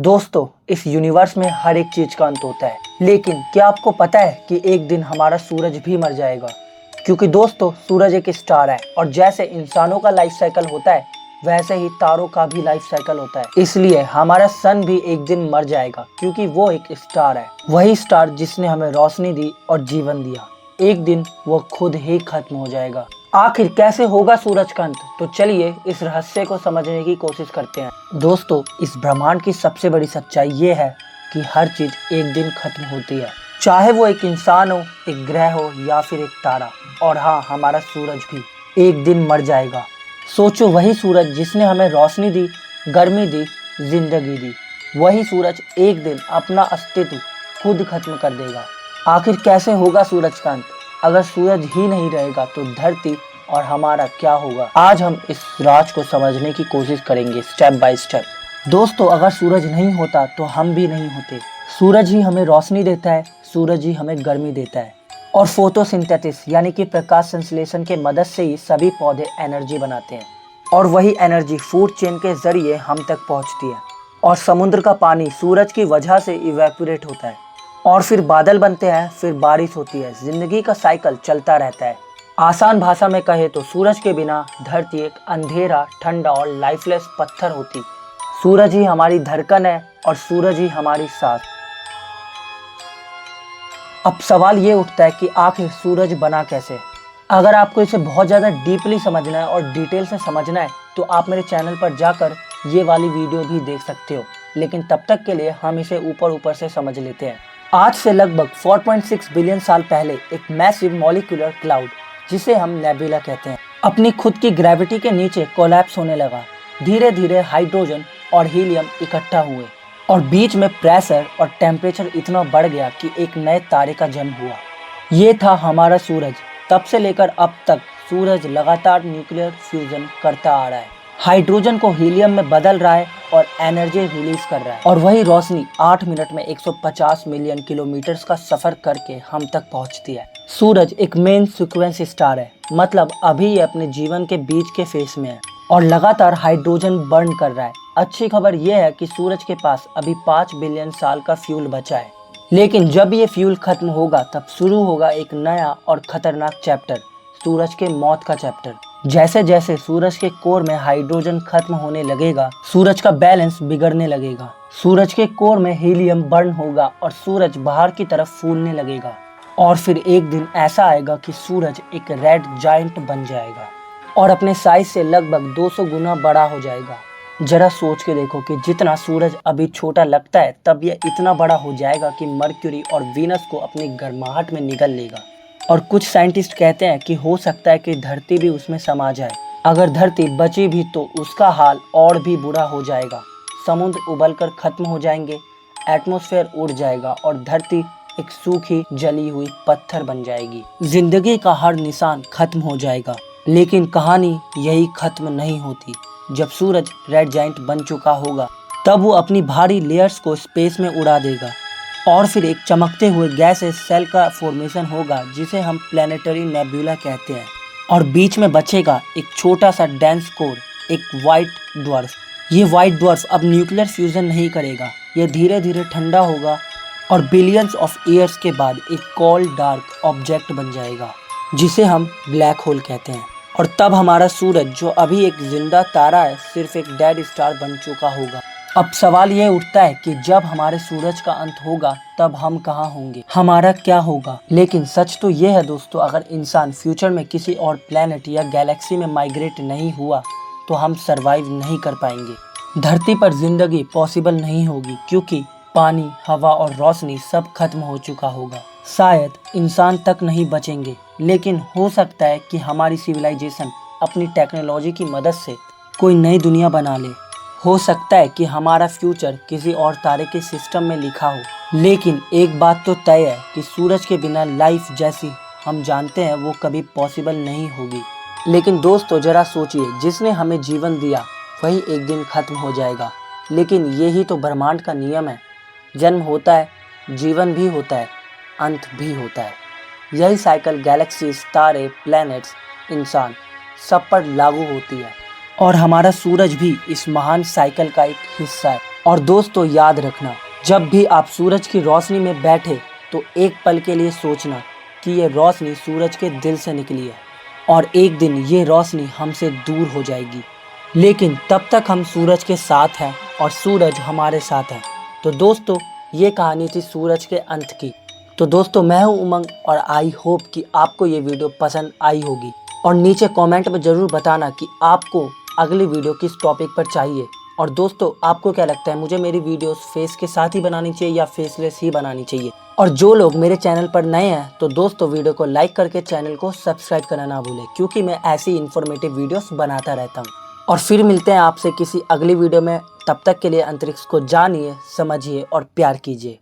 दोस्तों, इस यूनिवर्स में हर एक चीज का अंत होता है, लेकिन क्या आपको पता है कि एक दिन हमारा सूरज भी मर जाएगा। क्योंकि दोस्तों, सूरज एक स्टार है और जैसे इंसानों का लाइफ साइकिल होता है वैसे ही तारों का भी लाइफ साइकिल होता है। इसलिए हमारा सन भी एक दिन मर जाएगा, क्योंकि वो एक स्टार है। वही स्टार जिसने हमें रोशनी दी और जीवन दिया, एक दिन वो खुद ही खत्म हो जाएगा। आखिर कैसे होगा सूरज का अंत? तो चलिए इस रहस्य को समझने की कोशिश करते हैं। दोस्तों, इस ब्रह्मांड की सबसे बड़ी सच्चाई ये है कि हर चीज एक दिन खत्म होती है, चाहे वो एक इंसान हो, एक ग्रह हो या फिर एक तारा। और हाँ, हमारा सूरज भी एक दिन मर जाएगा। सोचो, वही सूरज जिसने हमें रोशनी दी, गर्मी दी, जिंदगी दी, वही सूरज एक दिन अपना अस्तित्व खुद खत्म कर देगा। आखिर कैसे होगा सूरज का अंत? अगर सूरज ही नहीं रहेगा तो धरती और हमारा क्या होगा? आज हम इस राज को समझने की कोशिश करेंगे स्टेप बाय स्टेप। दोस्तों, अगर सूरज नहीं होता तो हम भी नहीं होते। सूरज ही हमें रोशनी देता है, सूरज ही हमें गर्मी देता है और फोटोसिंथेसिस यानी कि प्रकाश संश्लेषण के मदद से ही सभी पौधे एनर्जी बनाते हैं और वही एनर्जी फूड चेन के जरिए हम तक पहुंचती है। और समुद्र का पानी सूरज की वजह से इवेपोरेट होता है और फिर बादल बनते हैं, फिर बारिश होती है। जिंदगी का साइकिल चलता रहता है। आसान भाषा में कहे तो सूरज के बिना धरती एक अंधेरा, ठंडा और लाइफलेस पत्थर होती। सूरज ही हमारी धड़कन है और सूरज ही हमारी सांस। अब सवाल ये उठता है कि आखिर सूरज बना कैसे? अगर आपको इसे बहुत ज़्यादा डीपली समझना है और डिटेल से समझना है तो आप मेरे चैनल पर जाकर ये वाली वीडियो भी देख सकते हो, लेकिन तब तक के लिए हम इसे ऊपर ऊपर से समझ लेते हैं। आज से लगभग 4.6 बिलियन साल पहले एक मैसिव मॉलिक्यूलर क्लाउड, जिसे हम नेबुला कहते हैं, अपनी खुद की ग्रेविटी के नीचे कोलैप्स होने लगा। धीरे धीरे हाइड्रोजन और हीलियम इकट्ठा हुए और बीच में प्रेशर और टेम्परेचर इतना बढ़ गया कि एक नए तारे का जन्म हुआ। ये था हमारा सूरज। तब से लेकर अब तक सूरज लगातार न्यूक्लियर फ्यूजन करता आ रहा है, हाइड्रोजन को हीलियम में बदल रहा है और एनर्जी रिलीज कर रहा है। और वही रोशनी 8 मिनट में 150 मिलियन किलोमीटर का सफर करके हम तक पहुंचती है। सूरज एक मेन सीक्वेंस स्टार है, मतलब अभी ये अपने जीवन के बीच के फेस में है और लगातार हाइड्रोजन बर्न कर रहा है। अच्छी खबर यह है कि सूरज के पास अभी 5 बिलियन साल का फ्यूल बचा है, लेकिन जब ये फ्यूल खत्म होगा तब शुरू होगा एक नया और खतरनाक चैप्टर, सूरज के मौत का चैप्टर। जैसे जैसे सूरज के कोर में हाइड्रोजन खत्म होने लगेगा, सूरज का बैलेंस बिगड़ने लगेगा। सूरज के कोर में हीलियम बर्न होगा और सूरज बाहर की तरफ फूलने लगेगा। और फिर एक दिन ऐसा आएगा कि सूरज एक रेड जायंट बन जाएगा और अपने साइज से लगभग 200 गुना बड़ा हो जाएगा। जरा सोच के देखो कि जितना सूरज अभी छोटा लगता है, तब यह इतना बड़ा हो जाएगा कि मर्क्यूरी और वीनस को अपनी गर्माहट में निगल लेगा। और कुछ साइंटिस्ट कहते हैं कि हो सकता है कि धरती भी उसमें समा जाए। अगर धरती बची भी तो उसका हाल और भी बुरा हो जाएगा। समुद्र उबलकर खत्म हो जाएंगे, एटमॉस्फेयर उड़ जाएगा और धरती एक सूखी जली हुई पत्थर बन जाएगी। जिंदगी का हर निशान खत्म हो जाएगा। लेकिन कहानी यही खत्म नहीं होती। जब सूरज रेड जायंट बन चुका होगा तब वो अपनी भारी लेयर्स को स्पेस में उड़ा देगा और फिर एक चमकते हुए गैसेस सेल का फॉर्मेशन होगा, जिसे हम प्लैनेटरी नेबुला कहते हैं। और बीच में बचेगा एक छोटा सा डेंस कोर, एक वाइट ड्वार्फ। ये वाइट ड्वार्फ अब न्यूक्लियर फ्यूजन नहीं करेगा, ये धीरे धीरे ठंडा होगा और बिलियंस ऑफ ईयर्स के बाद एक कोल्ड डार्क ऑब्जेक्ट बन जाएगा, जिसे हम ब्लैक होल कहते हैं। और तब हमारा सूरज, जो अभी एक जिंदा तारा है, सिर्फ एक डेड स्टार बन चुका होगा। अब सवाल ये उठता है कि जब हमारे सूरज का अंत होगा तब हम कहाँ होंगे, हमारा क्या होगा? लेकिन सच तो ये है दोस्तों, अगर इंसान फ्यूचर में किसी और प्लेनेट या गैलेक्सी में माइग्रेट नहीं हुआ तो हम सरवाइव नहीं कर पाएंगे। धरती पर जिंदगी पॉसिबल नहीं होगी, क्योंकि पानी, हवा और रोशनी सब खत्म हो चुका होगा। शायद इंसान तक नहीं बचेंगे, लेकिन हो सकता है कि हमारी सिविलाइजेशन अपनी टेक्नोलॉजी की मदद से कोई नई दुनिया बना ले। हो सकता है कि हमारा फ्यूचर किसी और तारे के सिस्टम में लिखा हो। लेकिन एक बात तो तय है कि सूरज के बिना लाइफ जैसी हम जानते हैं वो कभी पॉसिबल नहीं होगी। लेकिन दोस्तों, जरा सोचिए, जिसने हमें जीवन दिया वही एक दिन खत्म हो जाएगा। लेकिन यही तो ब्रह्मांड का नियम है। जन्म होता है, जीवन भी होता है, अंत भी होता है। यही साइकिल गैलेक्सीज, तारे, प्लैनेट्स, इंसान सब पर लागू होती है और हमारा सूरज भी इस महान साइकिल का एक हिस्सा है। और दोस्तों याद रखना, जब भी आप सूरज की रोशनी में बैठे तो एक पल के लिए सोचना कि ये रोशनी सूरज के दिल से निकली है और एक दिन ये रोशनी हमसे दूर हो जाएगी, लेकिन तब तक हम सूरज के साथ हैं और सूरज हमारे साथ है। तो दोस्तों ये कहानी थी सूरज के अंत की। तो दोस्तों मैं हूं उमंग और आई होप कि आपको ये वीडियो पसंद आई होगी और नीचे कमेंट में ज़रूर बताना कि आपको अगली वीडियो किस टॉपिक पर चाहिए। और दोस्तों आपको क्या लगता है, मुझे मेरी वीडियोस फेस के साथ ही बनानी चाहिए या फेसलेस ही बनानी चाहिए? और जो लोग मेरे चैनल पर नए हैं तो दोस्तों वीडियो को लाइक करके चैनल को सब्सक्राइब करना ना भूलें, क्योंकि मैं ऐसी इन्फॉर्मेटिव वीडियोस बनाता रहता हूँ। और फिर मिलते हैं आपसे किसी अगली वीडियो में। तब तक के लिए अंतरिक्ष को जानिए, समझिए और प्यार कीजिए।